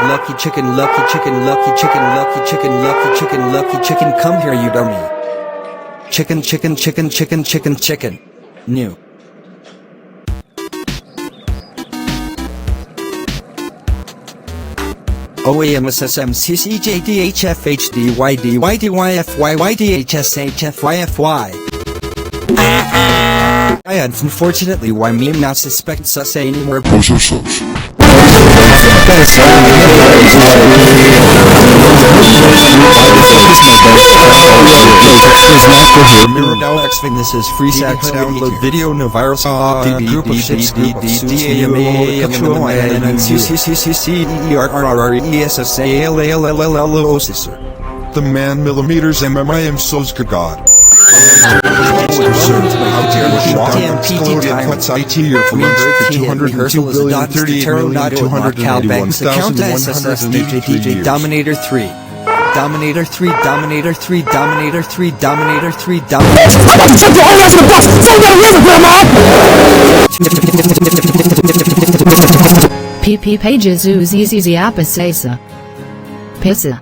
lucky chicken, lucky chicken, lucky chicken, lucky chicken, lucky chicken, lucky chicken, come here you dummy. Chicken, chicken, chicken, chicken, chicken, chicken. New. OAMSSMCCJDHFHDYDYDYFYYDHSHFYFY. I unfortunately why me not suspect us anymore. This is free sex download video no virus group of ships group of suits the man millimeters MMIM so's good God. IT year for months for 202,038,281,183 Dominator 3. Dominator 3, Dominator 3, Dominator 3, Dominator 3, Dominator 3. PP pages ooze easy apasasa. Pissa.